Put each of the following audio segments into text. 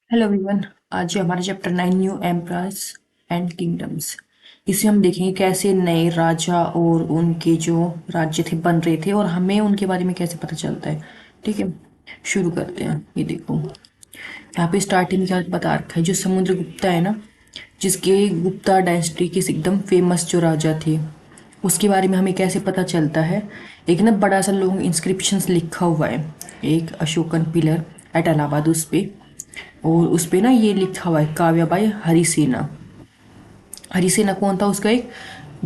Hello everyone. आज जो हमारा chapter 9 new empires and kingdoms, इसे हम देखेंगे कैसे नए राजा और उनके जो राज्य थे बन रहे थे और हमें उनके बारे में कैसे पता चलता है। ठीक है, शुरू करते हैं। ये देखो, यहाँ पे स्टार्टिंग में क्या बता रखा है, जो समुद्रगुप्ता है ना, जिसके गुप्ता डायनेस्टी के एकदम फेमस जो राजा थे, उसके बारे में हमें कैसे पता चलता है। एक ना बड़ा सा लोग इंस्क्रिप्शंस लिखा हुआ है, एक अशोकन पिलर एट इलाहाबाद उस पे, और उस पे ना ये लिखा हुआ है काव्याबाई हरिसेना। हरिसेना कौन था? उसका एक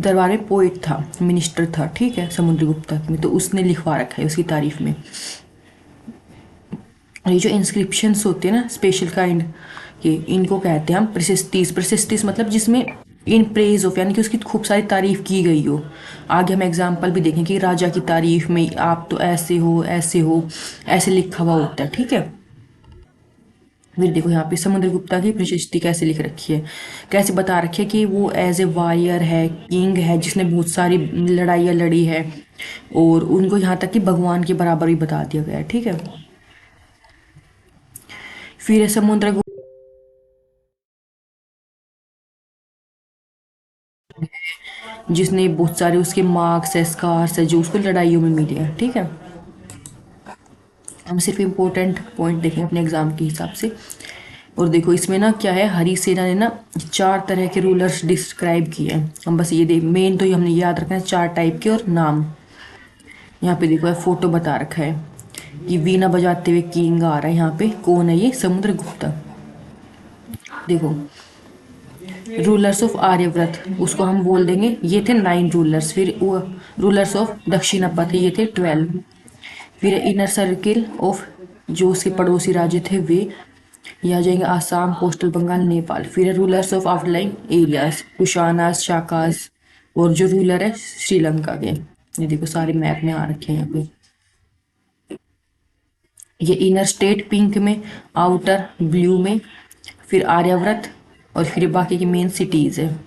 दरबार में पोइट था, मिनिस्टर था, ठीक है, समुद्रगुप्ता में, तो उसने लिखवा रखा है उसकी तारीफ में। और ये जो इंस्क्रिप्शंस होते हैं ना, स्पेशल काइंड के, इनको कहते हैं हम प्रशस्तिस। प्रशस्तिस मतलब जिसमें इन प्रेज ऑफ, यानी कि उसकी खूब सारी तारीफ की गई हो। आगे हम एग्जाम्पल भी देखें कि राजा की तारीफ में आप तो ऐसे हो, ऐसे हो, ऐसे लिखा हुआ होता है। ठीक है, फिर देखो यहाँ पे समुद्रगुप्ता की प्रशस्ति कैसे लिख रखी है, कैसे बता रखी है कि वो एज ए वॉरियर है, किंग है, जिसने बहुत सारी लड़ाइयाँ लड़ी है, और उनको यहाँ तक कि भगवान के बराबर भी बता दिया गया है। ठीक है, फिर है समुद्रगुप्त, जिसने बहुत सारे उसके मार्क्स है, स्कार्स है, जो उसको लड़ाइयों में मिले हैं। ठीक है, हम सिर्फ इम्पोर्टेंट पॉइंट देखें अपने एग्जाम के हिसाब से। और देखो इसमें ना क्या है, हरिसेना ने ना 4 तरह के रूलर्स डिस्क्राइब किए हैं। हम बस ये देख, मेन तो ये हमने याद रखना है 4 टाइप के और नाम। यहाँ पे देखो फोटो बता रखा है कि वीणा बजाते हुए किंग आ रहा है। यहाँ पे कौन है? ये समुद्रगुप्ता। देखो, रूलर्स ऑफ आर्यव्रत, उसको हम बोल देंगे, ये थे 9 रूलर्स। फिर वो रूलर्स ऑफ दक्षिणापथ, ये थे 12। फिर इनर सर्किल ऑफ, जो उसके पड़ोसी राज्य थे वे, ये आ जाएंगे आसाम, कोस्टल बंगाल, नेपाल। फिर rulers of outline areas, Kushanas, Shakas, और जो रूलर है श्रीलंका के। ये देखो सारे मैप में आ रखे हैं यहाँ पे। ये इनर स्टेट पिंक में, आउटर ब्लू में, फिर आर्याव्रत, और फिर बाकी की मेन सिटीज है।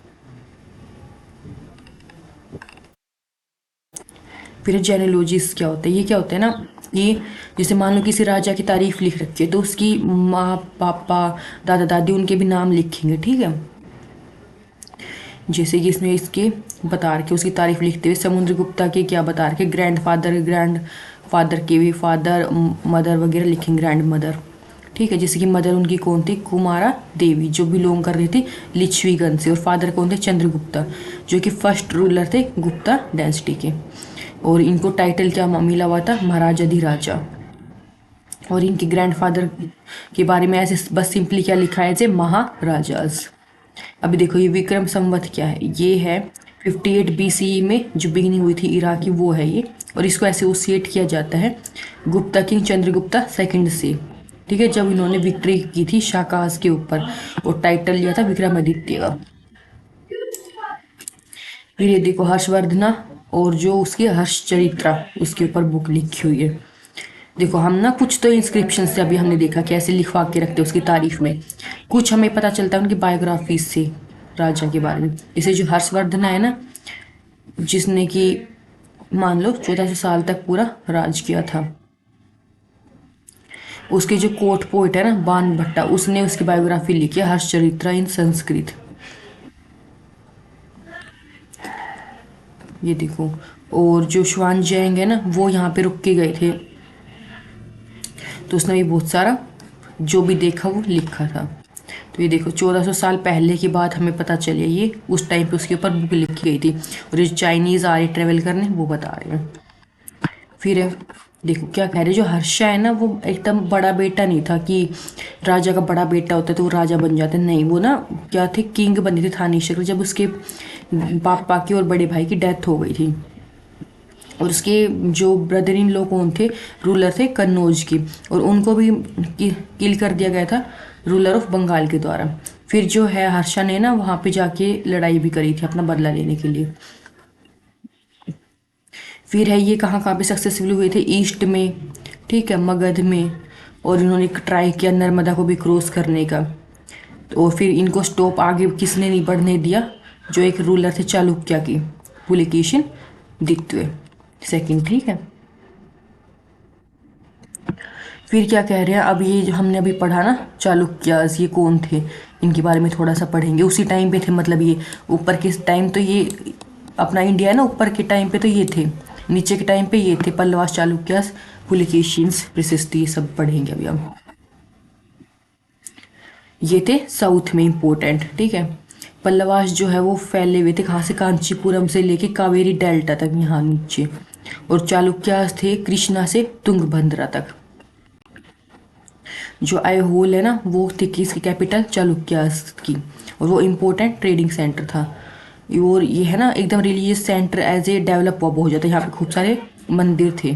फिर जेनेलॉजीज क्या होता है, ये क्या होता है ना, ये जैसे मान लो किसी राजा की तारीफ लिख रखी है, तो उसकी माँ, पापा, दादा दादी, उनके भी नाम लिखेंगे। ठीक है, जैसे कि इसमें इसके बता रखे, उसकी तारीफ लिखते हुए समुद्रगुप्ता के क्या बता रखे, ग्रैंड फादर के भी, फादर, मदर वगैरह लिखेंगे, ग्रैंड मदर। ठीक है, जैसे कि मदर उनकी कौन थी? कुमारा देवी, जो बिलोंग कर रही थी लिच्छवीगंज से। और फादर कौन थे? चंद्रगुप्ता, जो कि फर्स्ट रूलर थे गुप्ता डायनेस्टी के। और इनको टाइटल क्या मिला हुआ था? महाराजाधिराजा। और इनके ग्रैंडफादर के बारे में ऐसे बस सिंपली क्या लिखा है? जे महाराजाज। अभी देखो ये विक्रम संवत क्या है, ये है 58 BCE में जो बिगिनिंग हुई थी इराक की, वो है ये। और इसको एसोसिएट किया जाता है गुप्ता किंग चंद्रगुप्ता सेकंड से। ठीक है, जब इन्होंने विक्ट्री की थी शाकाज के ऊपर और टाइटल लिया था विक्रमादित्य का। फिर ये देखो हर्षवर्धना, और जो उसकी हर्षचरित्रा, उसके ऊपर बुक लिखी हुई है। देखो हम ना कुछ तो इंस्क्रिप्शन से अभी हमने देखा कैसे लिखवा के रखते हैं उसकी तारीफ में, कुछ हमें पता चलता है उनकी बायोग्राफी से राजा के बारे में। जैसे जो हर्षवर्धन है ना, जिसने कि मान लो 1400 साल तक पूरा राज किया था, उसके जो कोर्ट पोइट है ना बाण भट्टा, उसने उसकी बायोग्राफी लिखी है हर्षचरित्रा इन संस्कृत। ये देखो, और जो श्वान जैंग है ना, वो यहाँ पे रुक के गए थे, तो उसने भी बहुत सारा जो भी देखा वो लिखा था। तो ये देखो 1400 साल पहले की बात हमें पता चली, ये उस टाइम पे उसके ऊपर बुक लिखी गई थी। और जो चाइनीज़ आ रहे ट्रेवल करने, वो बता रहे हैं। फिर देखो क्या कह रहे, जो हर्षा है ना, वो एकदम बड़ा बेटा नहीं था कि राजा का बड़ा बेटा होता तो वो राजा बन जाते, नहीं, वो ना क्या थे, किंग बने थे थानेश्वर, जब उसके पापा की और बड़े भाई की डेथ हो गई थी। और उसके जो ब्रदर इन लोग कौन थे? रूलर थे कन्नौज की, और उनको भी किल कर दिया गया था रूलर ऑफ बंगाल के द्वारा। फिर जो है हर्षा ने ना वहाँ पे जाके लड़ाई भी करी थी अपना बदला लेने के लिए। फिर है ये कहाँ कहाँ पे सक्सेसफुल हुए थे? ईस्ट में, ठीक है, मगध में, और इन्होंने ट्राई किया नर्मदा को भी क्रॉस करने का। तो फिर इनको स्टॉप आगे किसने नहीं बढ़ने दिया? जो एक रूलर थे चालुक्य की, पुलिकेशिन द्वितीय सेकंड। ठीक है, फिर क्या कह रहे हैं, अब ये जो हमने अभी पढ़ा ना चालुक्यास, ये कौन थे, इनके बारे में थोड़ा सा पढ़ेंगे। उसी टाइम पे थे, मतलब ये ऊपर के टाइम तो ये अपना इंडिया है ना, ऊपर के टाइम पे तो ये थे, नीचे के टाइम पे ये थे पल्लवास, चालुक्यास, पुलिकेशियंस, प्रशस्ति, ये सब पढ़ेंगे अभी हम। ये थे साउथ में इम्पोर्टेंट, ठीक है। पल्लवास जो है वो फैले हुए थे कहाँ से, कांचीपुरम से लेके कावेरी डेल्टा तक यहाँ नीचे। और चालुक्यास थे कृष्णा से तुंगभद्रा तक। जो आईहोल है ना वो थी किसकी कैपिटल, चालुक्यास की। और वो इम्पोर्टेंट ट्रेडिंग सेंटर था। और ये है ना एकदम religious centre as a develop हुआ बहुत ज़्यादा, यहाँ पे खूब सारे मंदिर थे।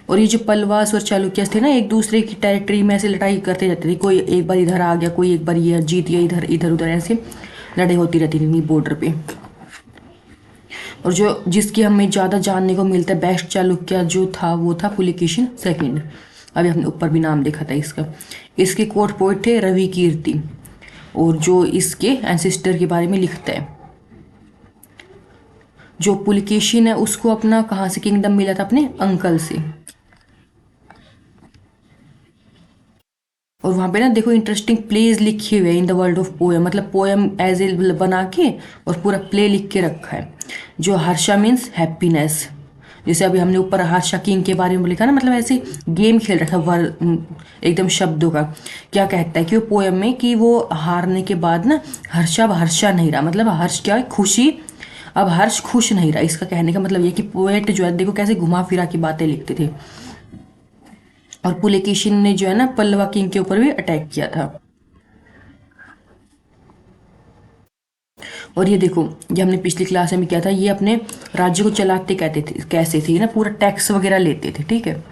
और ये जो पल्लवास और चालुक्यास थे ना, एक दूसरे की टेरिटरी में ऐसे लड़ाई करते रहते थे, कोई एक बार इधर आ गया, कोई एक बार ये जीत गया, इधर इधर उधर ऐसे लड़ाई होती रहती थी बॉर्डर पे। और जो जिसकी हमें ज़्यादा जानने को मिलता है बेस्ट चालुक्य जो था वो था पुलिकेशिन सेकंड। अभी हमने ऊपर भी नाम देखा था इसका। इसके कोर्ट पोइट थे रवि कीर्ति, और जो इसके एंसेस्टर के बारे में लिखता है। जो पुलिकेशिन है उसको अपना कहाँ से किंगडम मिला था, अपने अंकल से। और वहाँ पे ना देखो इंटरेस्टिंग प्लेज लिखे हुए हैं in the world of poem, मतलब पोएम एज ए बना के और पूरा प्ले लिख के रखा है। जो हर्षा मीन्स हैप्पीनेस, जैसे अभी हमने ऊपर हर्षा किंग के बारे में लिखा ना, मतलब ऐसे गेम खेल रखा एकदम शब्दों का। क्या कहता है कि वो पोएम में कि वो हारने के बाद ना हर्षा अब हर्षा नहीं रहा, मतलब हर्ष क्या है, खुशी, अब हर्ष खुश नहीं रहा। इसका कहने का मतलब ये कि पोएट जो है देखो कैसे घुमा फिरा की बातें लिखते थे। और पुलकेशिन ने जो है ना पल्लवा किंग के ऊपर भी अटैक किया था। और ये देखो, ये हमने पिछली क्लास में भी किया था, ये अपने राज्य को चलाते कहते थे कैसे थे ना, पूरा टैक्स वगैरह लेते थे, ठीक है।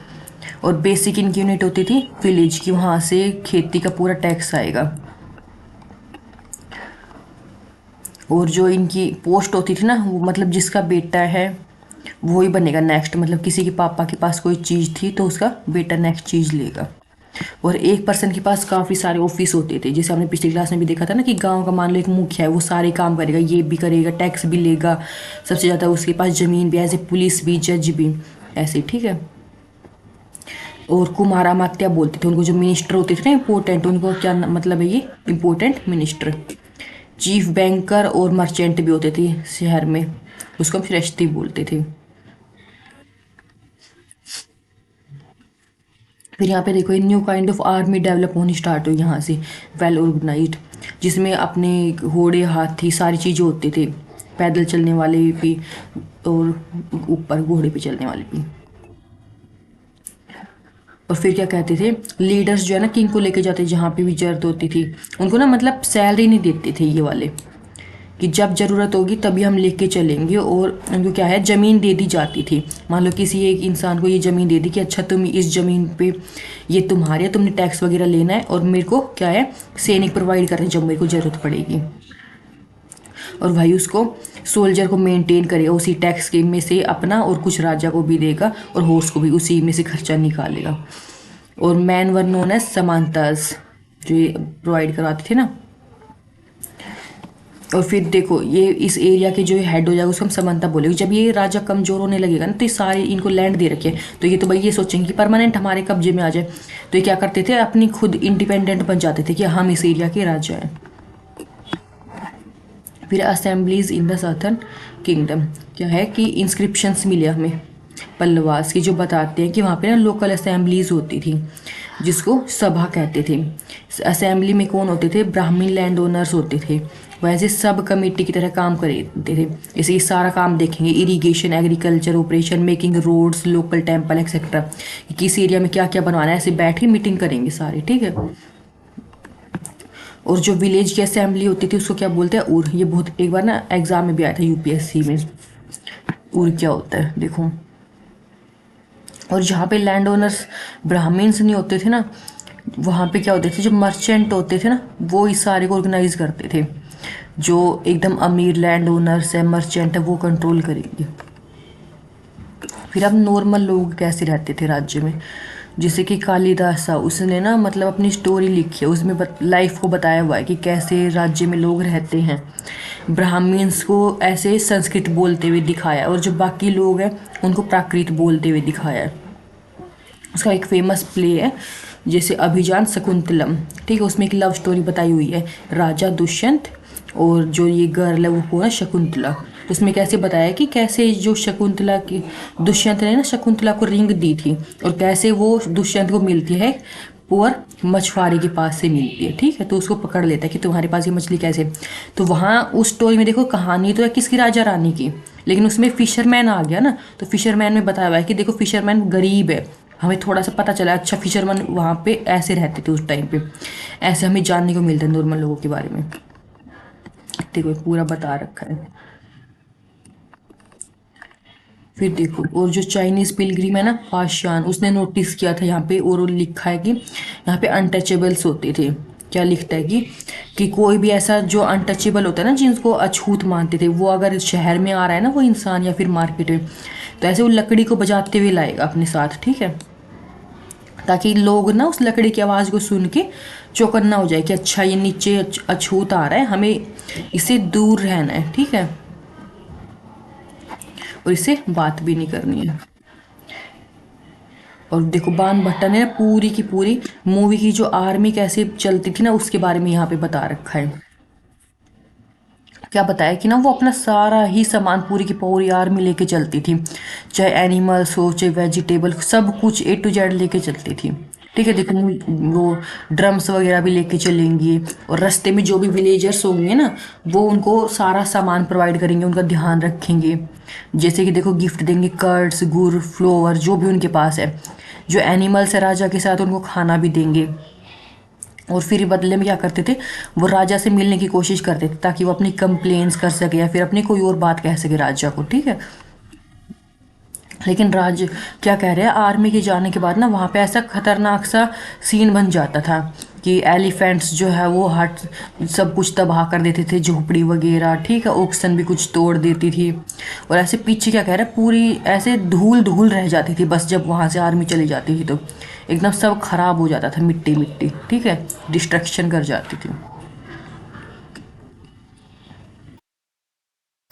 और बेसिक इनकी यूनिट होती थी विलेज की, वहाँ से खेती का पूरा टैक्स आएगा। और जो इनकी पोस्ट होती थी ना, वो मतलब जिसका बेटा है वही बनेगा नेक्स्ट, मतलब किसी के पापा के पास कोई चीज़ थी तो उसका बेटा नेक्स्ट चीज़ लेगा। और एक पर्सन के पास काफ़ी सारे ऑफिस होते थे, जैसे हमने पिछली क्लास में भी देखा था ना कि गांव का मान लो एक मुखिया है, वो सारे काम करेगा, ये भी करेगा, टैक्स भी लेगा, सबसे ज़्यादा उसके पास ज़मीन भी, ऐसे पुलिस भी, जज भी, ऐसे, ठीक है। और कुमारामात्या बोलते थे उनको, जो मिनिस्टर होते थे ना इम्पोर्टेंट, उनको क्या मतलब है ये, इम्पोर्टेंट मिनिस्टर। चीफ बैंकर और मर्चेंट भी होते थे शहर में, उसको हम श्रेष्ठी बोलते थे। फिर यहाँ पे देखो new kind of army develop होनी स्टार्ट हुई यहाँ से, वेल ऑर्गेनाइज्ड, जिसमें अपने घोड़े, हाथी, सारी चीज़ें होते थे, पैदल चलने वाले भी और ऊपर घोड़े पे चलने वाले भी। और फिर क्या कहते थे, लीडर्स जो है ना किंग को लेके जाते जहाँ पे भी जरूरत होती थी, उनको ना मतलब सैलरी नहीं देते थे ये वाले, कि जब ज़रूरत होगी तभी हम लेके चलेंगे। और उनको क्या है, ज़मीन दे दी जाती थी। मान लो किसी एक इंसान को ये ज़मीन दे दी कि अच्छा तुम इस ज़मीन पे, ये तुम्हारे, तुमने टैक्स वगैरह लेना है और मेरे को क्या है, सैनिक प्रोवाइड करने जब मेरे को ज़रूरत पड़ेगी। और भाई उसको सोल्जर को मेंटेन करेगा उसी टैक्स के में से अपना, और कुछ राजा को भी देगा और हॉर्स को भी उसी में से खर्चा निकालेगा। और मैन वर नोन एज समांतास, जो ये प्रोवाइड करवाते थे ना। और फिर देखो ये इस एरिया के जो हेड हो जाएगा उसको हम समंता बोलेंगे। जब ये राजा कमजोर होने लगेगा ना, तो ये सारे इनको लैंड दे रखे, तो ये तो भाई ये सोचेंगे कि परमानेंट हमारे कब्जे में आ जाए, तो ये क्या करते थे, अपनी खुद इंडिपेंडेंट बन जाते थे कि हम इस एरिया के राजा हैं। फिर assemblies in the southern kingdom, क्या है कि इंस्क्रिप्शंस मिले हमें पल्लवास की, जो बताते हैं कि वहाँ पे ना लोकल असेंबलीज होती थी, जिसको सभा कहते थे। असेंबली में कौन होते थे, ब्राह्मण लैंड ओनर्स होते थे, वैसे सब कमेटी की तरह काम करते थे। जैसे ये सारा काम देखेंगे, irrigation, agriculture, operation, making roads, local temple etcetera, किस एरिया में क्या क्या बनवाना है, ऐसे बैठ के मीटिंग करेंगे सारे, ठीक है। और जो विलेज की असेंबली होती थी उसको क्या बोलते हैं, उर। ये बहुत एक बार ना एग्जाम में भी आया था यूपीएससी में, उर क्या होता है देखो। और जहाँ पे लैंड ओनर्स ब्राह्मण्स नहीं होते थे ना, वहाँ पे क्या होते थे, जो मर्चेंट होते थे ना, वो इस सारे को ऑर्गेनाइज करते थे। जो एकदम अमीर लैंड ओनर्स है, मर्चेंट है, वो कंट्रोल करेंगे। फिर अब नॉर्मल लोग कैसे रहते थे राज्य में, जैसे कि कालिदास, उसने ना मतलब अपनी स्टोरी लिखी है, उसमें लाइफ को बताया हुआ है कि कैसे राज्य में लोग रहते हैं। ब्राह्मण्स को ऐसे संस्कृत बोलते हुए दिखाया, और जो बाकी लोग हैं उनको प्राकृत बोलते हुए दिखाया है। उसका एक फेमस प्ले है जैसे अभिजान शकुंतलम, ठीक है। उसमें एक लव स्टोरी बताई हुई है, राजा दुष्यंत और जो ये गर्ल है वो कौन है, शकुंतला। तो उसमें कैसे बताया कि कैसे जो शकुंतला की, दुष्यंत ने ना शकुंतला को रिंग दी थी, और कैसे वो दुष्यंत को मिलती है पुअर मछुआरे के पास से मिलती है, ठीक है। तो उसको पकड़ लेता है कि तुम्हारे पास ये मछली कैसे। तो वहाँ उस स्टोरी में देखो कहानी तो है किसकी, राजा रानी की, लेकिन उसमें फिशरमैन आ गया ना। तो फिशरमैन में बताया हुआ है कि देखो फिशरमैन गरीब है, हमें थोड़ा सा पता चला। अच्छा, फिशरमैन वहाँ पे ऐसे रहते थे उस टाइम पे, ऐसे हमें जानने को मिलता है नॉर्मल लोगों के बारे में। देखो पूरा बता रखा है। फिर देखो, और जो चाइनीज पिलग्रिम है ना पाषाण, उसने नोटिस किया था यहाँ पे, और वो लिखा है कि यहाँ पे अनटचेबल्स होते थे। क्या लिखता है कि कोई भी ऐसा जो अनटचेबल होता है ना, जिनको अछूत मानते थे, वो अगर शहर में आ रहा है ना वो इंसान या फिर मार्केट में, तो ऐसे वो लकड़ी को बजाते हुए लाएगा अपने साथ, ठीक है। ताकि लोग ना उस लकड़ी की आवाज़ को सुन के चौकन्ना हो जाए कि अच्छा ये नीचे अछूत आ रहा है, हमें इससे दूर रहना है, ठीक है, और इससे बात भी नहीं करनी है। और देखो बाण भट्टा ने पूरी की पूरी मूवी की जो आर्मी कैसे चलती थी ना उसके बारे में यहाँ पे बता रखा है। क्या बताया कि ना वो अपना सारा ही सामान पूरी की पूरी आर्मी लेके चलती थी, चाहे एनिमल्स हो चाहे वेजिटेबल, सब कुछ A to Z लेके चलती थी, ठीक है। देखो वो ड्रम्स वगैरह भी लेके चलेंगी, और रास्ते में जो भी विलेजर्स होंगे ना वो उनको सारा सामान प्रोवाइड करेंगे, उनका ध्यान रखेंगे। जैसे कि देखो गिफ्ट देंगे, कर्ड्स गुड़ फ्लोवर जो भी उनके पास है। जो एनिमल्स है राजा के साथ उनको खाना भी देंगे, और फिर बदले में क्या करते थे, वो राजा से मिलने की कोशिश करते थे ताकि वो अपनी कंप्लेंट्स कर सके या फिर अपनी कोई और बात कह सके राजा को, ठीक है। लेकिन राज क्या कह रहे हैं, आर्मी के जाने के बाद ना वहाँ पे ऐसा खतरनाक सा सीन बन जाता था कि एलिफेंट्स जो है वो हट सब कुछ तबाह कर देते थे, झोपड़ी वगैरह, ठीक है, ओक्सन भी कुछ तोड़ देती थी। और ऐसे पीछे क्या कह रहे हैं, पूरी ऐसे धूल धूल रह जाती थी बस, जब वहाँ से आर्मी चली जाती थी तो एकदम सब खराब हो जाता था, मिट्टी मिट्टी, ठीक है, डिस्ट्रक्शन कर जाती थी।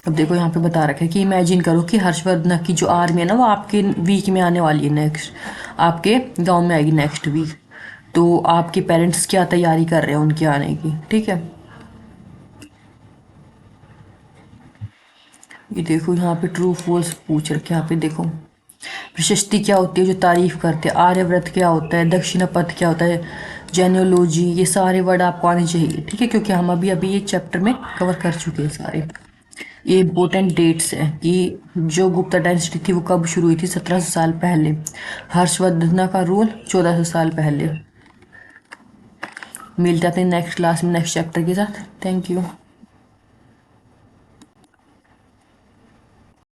अब देखो यहाँ पे बता रखा है कि इमेजिन करो कि हर्षवर्धन की जो आर्मी है ना वो आपके वीक में आने वाली है, नेक्स्ट आपके गांव में आएगी नेक्स्ट वीक। तो आपके पेरेंट्स क्या तैयारी कर रहे हैं उनके आने की, ठीक है। ये देखो यहाँ पे ट्रू फॉल्स पूछ रखे, यहाँ पे देखो प्रशस्ति क्या होती है जो तारीफ करते हैं, आर्यव्रत क्या होता है, दक्षिणापथ क्या होता है, जेनियोलॉजी, ये सारे वर्ड आपको आने चाहिए, ठीक है, क्योंकि हम अभी अभी ये चैप्टर में कवर कर चुके हैं सारे। ये इम्पोर्टेंट डेट्स हैं कि जो गुप्ता डायनेस्टी थी वो कब शुरू हुई थी, 1700 साल पहले। हर्षवर्धन का रूल 1400 साल पहले। मिलते हैं अपने नेक्स्ट क्लास में नेक्स्ट चैप्टर के साथ। Thank you.